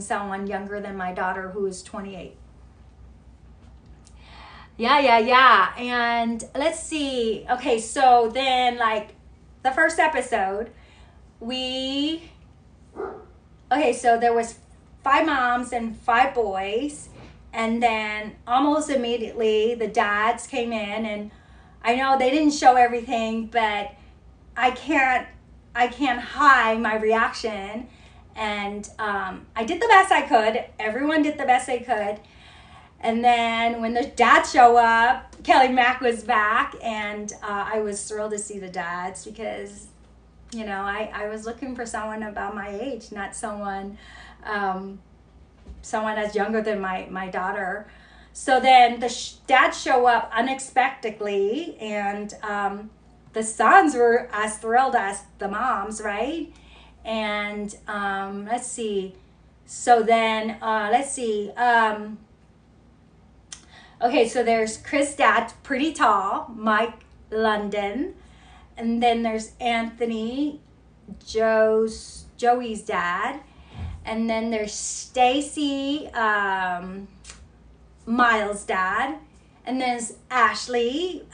someone younger than my daughter who is 28. Yeah. And let's see. Okay, so then like the first episode, we okay, so there was 5 moms and 5 boys, and then almost immediately the dads came in, and I know they didn't show everything, but I can't hide my reaction. And I did the best I could. Everyone did the best they could. And then when the dads show up, Kelly Mack was back, and I was thrilled to see the dads because, you know, I was looking for someone about my age, not someone that's younger than my daughter. So then the dads show up unexpectedly, and the sons were as thrilled as the moms, right? And let's see. So then, okay, so there's Chris' dad, pretty tall, Mike London. And then there's Anthony, Joey's dad. And then there's Stacy, Miles' dad. And then there's Ashley,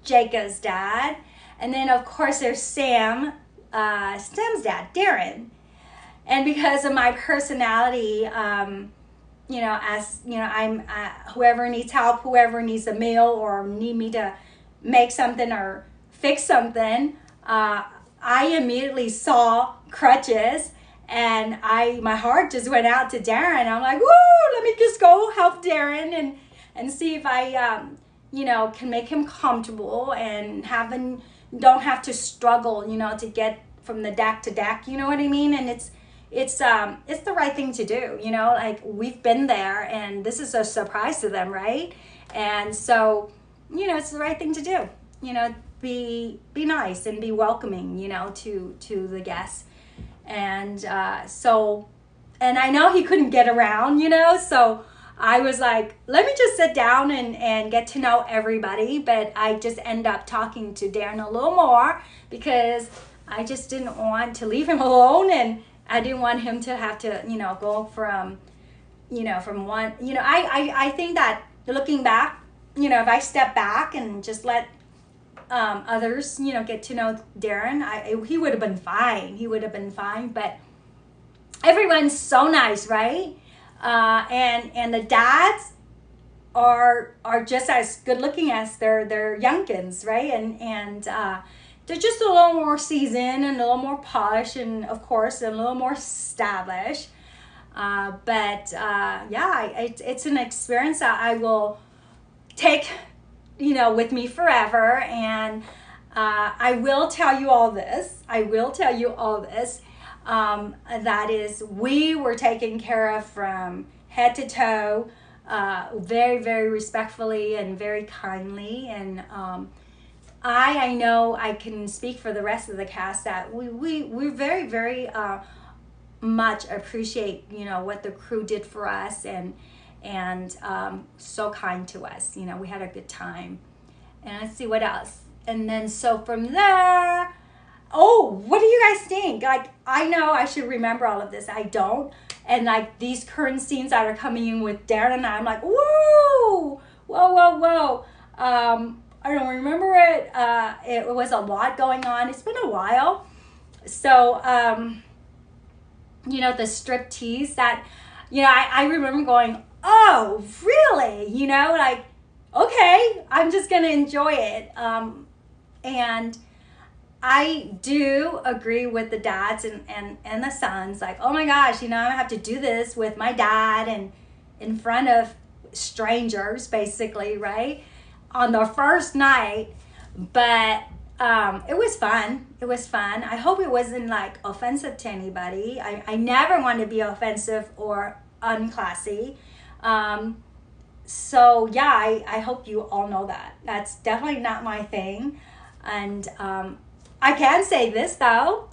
Jacob's dad. And then, of course, there's Sam's dad, Darren. And because of my personality, you know, as you know, I'm whoever needs help, whoever needs a meal or need me to make something or fix something, I immediately saw crutches, and my heart just went out to Darren. I'm like, woo, let me just go help Darren and see if I you know, can make him comfortable and don't have to struggle, you know, to get from the deck to deck, you know what I mean? And it's the right thing to do, you know, like we've been there, and this is a surprise to them, right? And so, you know, it's the right thing to do, you know, be nice and be welcoming, you know, to the guests. And so, and I know he couldn't get around, you know, so I was like, let me just sit down and get to know everybody. But I just end up talking to Darren a little more because I just didn't want to leave him alone, and I didn't want him to have to, you know, go from, you know, from one, you know, I think that looking back, you know, if I step back and just let others, you know, get to know Darren, he would have been fine. But everyone's so nice, right? And the dads are just as good looking as their youngkins, right? And they're just a little more seasoned and a little more polished, and of course a little more established. But it's an experience that I will take, you know, with me forever. And I will tell you all this. That is, we were taken care of from head to toe, very, very respectfully and very kindly. And I know I can speak for the rest of the cast that we very, very much appreciate, you know, what the crew did for us, and so kind to us. You know, we had a good time. And let's see what else. And then so from there, oh, what do you guys think? Like, I know I should remember all of this. I don't. And like these current scenes that are coming in with Darren and I'm like, whoa. I don't remember it. It was a lot going on. It's been a while. So, you know, the striptease that, you know, I remember going, oh, really? You know, like, okay, I'm just going to enjoy it. And I do agree with the dads and the sons, like, oh my gosh, you know, I have to do this with my dad and in front of strangers, basically, right? On the first night. But it was fun. I hope it wasn't like offensive to anybody. I never want to be offensive or unclassy. So yeah, I hope you all know that. That's definitely not my thing. And I can say this though.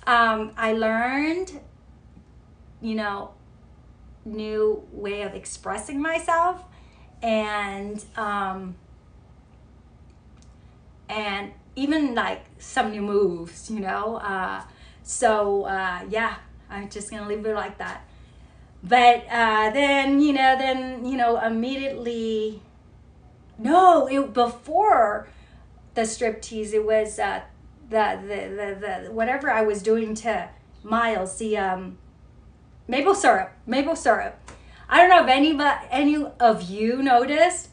I learned, you know, new way of expressing myself, and even like some new moves, you know. So yeah, I'm just gonna leave it like that. But then immediately, no, before the striptease, it was the whatever I was doing to Miles, the maple syrup. I don't know if any of you noticed.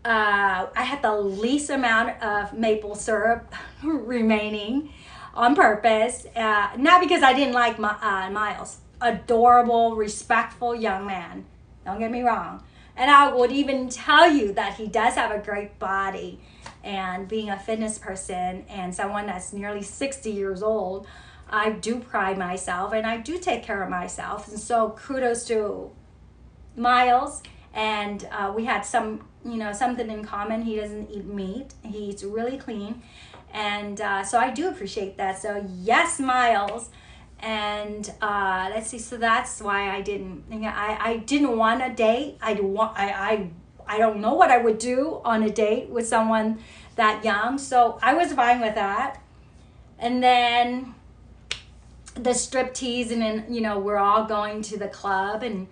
I had the least amount of maple syrup remaining on purpose. Not because I didn't like Miles. Adorable, respectful young man. Don't get me wrong. And I would even tell you that he does have a great body. And being a fitness person and someone that's nearly 60 years old, I do pride myself and I do take care of myself. And so kudos to Miles. And we had something in common. He doesn't eat meat. He eats really clean. And so I do appreciate that. So yes, Miles. And let's see. So that's why I didn't want a date. I don't know what I would do on a date with someone that young. So I was fine with that. And then the striptease, and then we're all going to the club, and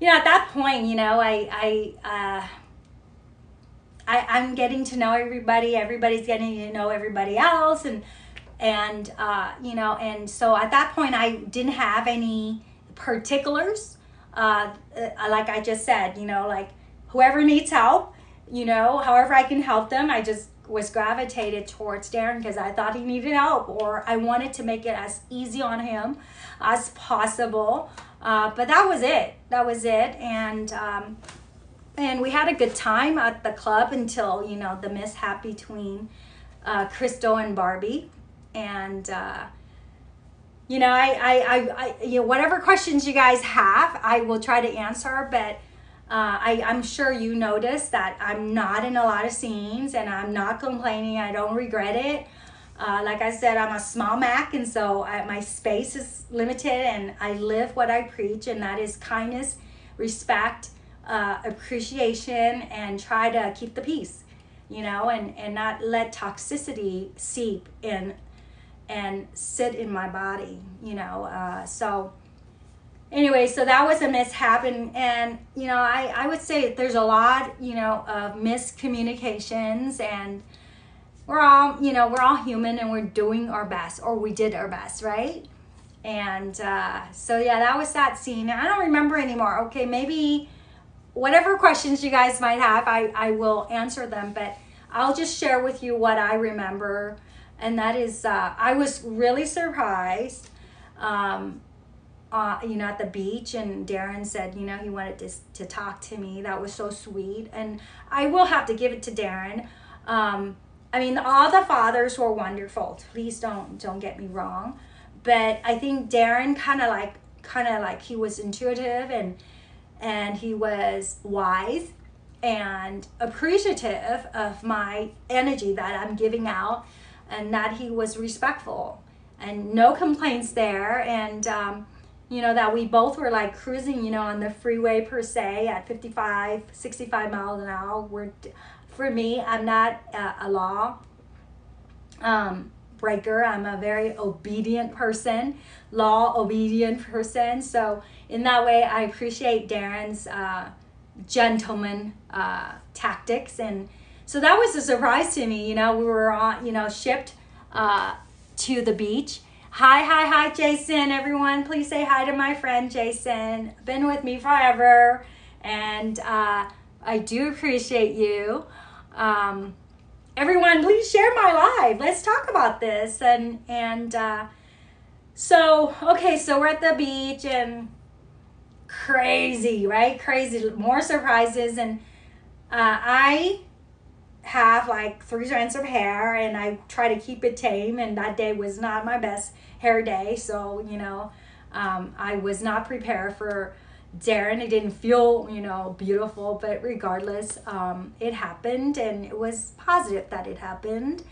at that point, I'm getting to know everybody. Everybody's getting to know everybody else, and so at that point, I didn't have any particulars. Like I just said, like whoever needs help, however I can help them. I just was gravitated towards Darren because I thought he needed help, or I wanted to make it as easy on him as possible. But that was it. And we had a good time at the club until, the mishap between Crystal and Barbie. And, whatever questions you guys have, I will try to answer. But I'm sure you noticed that I'm not in a lot of scenes, and I'm not complaining. I don't regret it. Like I said, I'm a small Mac, and so my space is limited, and I live what I preach, and that is kindness, respect, appreciation, and try to keep the peace, and not let toxicity seep in and sit in my body, so anyway, so that was a mishap, and I would say there's a lot, of miscommunications, and we're all human, and we're doing our best, or we did our best, right? And so yeah, that was that scene. I don't remember anymore. Okay, maybe whatever questions you guys might have, I will answer them, but I'll just share with you what I remember, and that is I was really surprised. At the beach, and Darren said, he wanted to talk to me. That was so sweet, and I will have to give it to Darren. All the fathers were wonderful. Please don't get me wrong, but I think Darren kind of like he was intuitive, and he was wise and appreciative of my energy that I'm giving out, and that he was respectful, and no complaints there, and that we both were like cruising, on the freeway per se at 55, 65 miles an hour. For me, I'm not a law breaker. I'm a very obedient person, law-obedient person. So in that way, I appreciate Darren's gentleman tactics. And so that was a surprise to me. We were on, shipped to the beach. Hi, Jason, everyone. Please say hi to my friend, Jason. Been with me forever, and I do appreciate you. Everyone, please share my live. Let's talk about this. So we're at the beach, and crazy, right? Crazy, more surprises, and I have like 3 strands of hair, and I try to keep it tame, and that day was not my best hair day, so I was not prepared for Darren. It didn't feel beautiful, but regardless, it happened, and it was positive that it happened,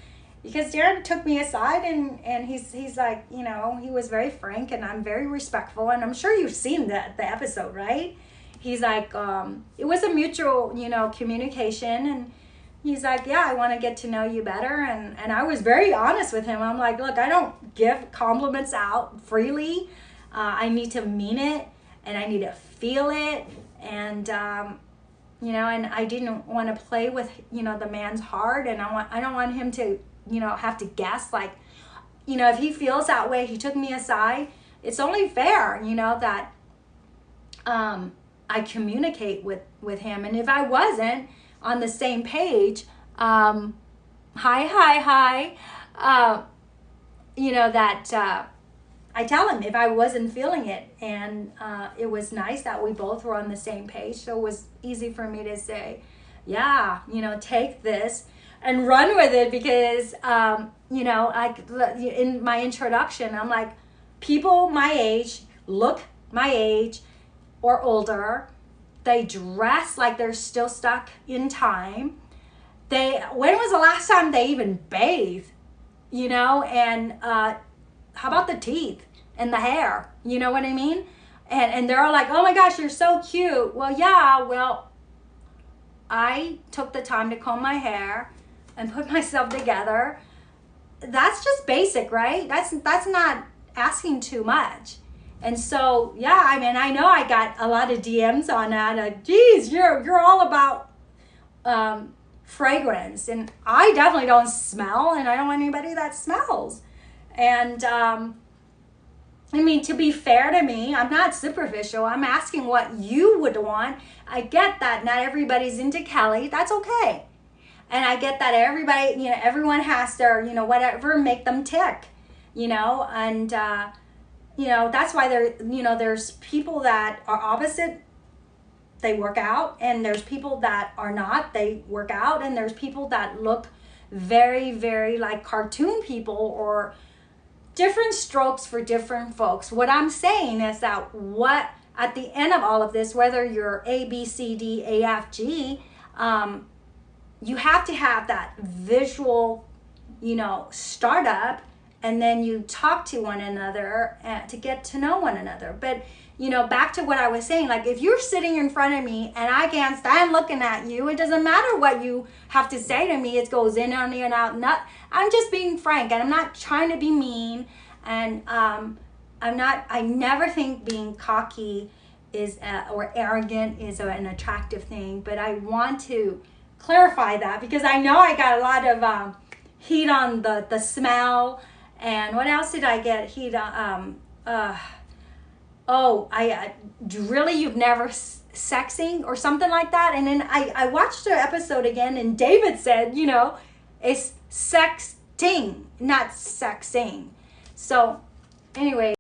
because Darren took me aside, and he's like, he was very frank, and I'm very respectful, and I'm sure you've seen the episode, right? He's like, it was a mutual communication, and he's like, yeah, I want to get to know you better. And I was very honest with him. I'm like, look, I don't give compliments out freely. I need to mean it. and I need to feel it. And, you know, and I didn't want to play with, you know, the man's heart. And I don't want him to, you know, have to guess, like, you know, if he feels that way, he took me aside. It's only fair, you know, that I communicate with him. And if I wasn't on the same page, hi, you know, that I tell him if I wasn't feeling it. And it was nice that we both were on the same page. So it was easy for me to say, yeah, you know, take this and run with it. Because, you know, like in my introduction, I'm like, people my age, look my age or older, they dress like they're still stuck in time. When was the last time they even bathed? You know, and how about the teeth and the hair? You know what I mean? And they're all like, oh my gosh, you're so cute. Well, yeah, well, I took the time to comb my hair and put myself together. That's just basic, right? That's not asking too much. And so, yeah, I mean, I know I got a lot of DMs on that. Geez, you're all about fragrance, and I definitely don't smell, and I don't want anybody that smells. And I mean, to be fair to me, I'm not superficial. I'm asking what you would want. I get that not everybody's into Kelly. That's okay. And I get that everybody, you know, everyone has their, you know, whatever make them tick, you know. And you know, that's why there's people that are opposite, they work out, and there's people that are not, they work out, and there's people that look very, very like cartoon people, or different strokes for different folks. What I'm saying is that at the end of all of this, whether you're A, B, C, D, A, F, G, you have to have that visual, you know, startup, and then you talk to one another to get to know one another. But, you know, back to what I was saying, like if you're sitting in front of me and I can't stand looking at you, it doesn't matter what you have to say to me. It goes in and out. I'm just being frank, and I'm not trying to be mean. And I never think being cocky is or arrogant is an attractive thing. But I want to clarify that, because I know I got a lot of heat on the smell. And what else did I get heat on? Really, you've never sexing or something like that. And then I watched the episode again, and David said, you know, it's sexting, not sexing. So anyway,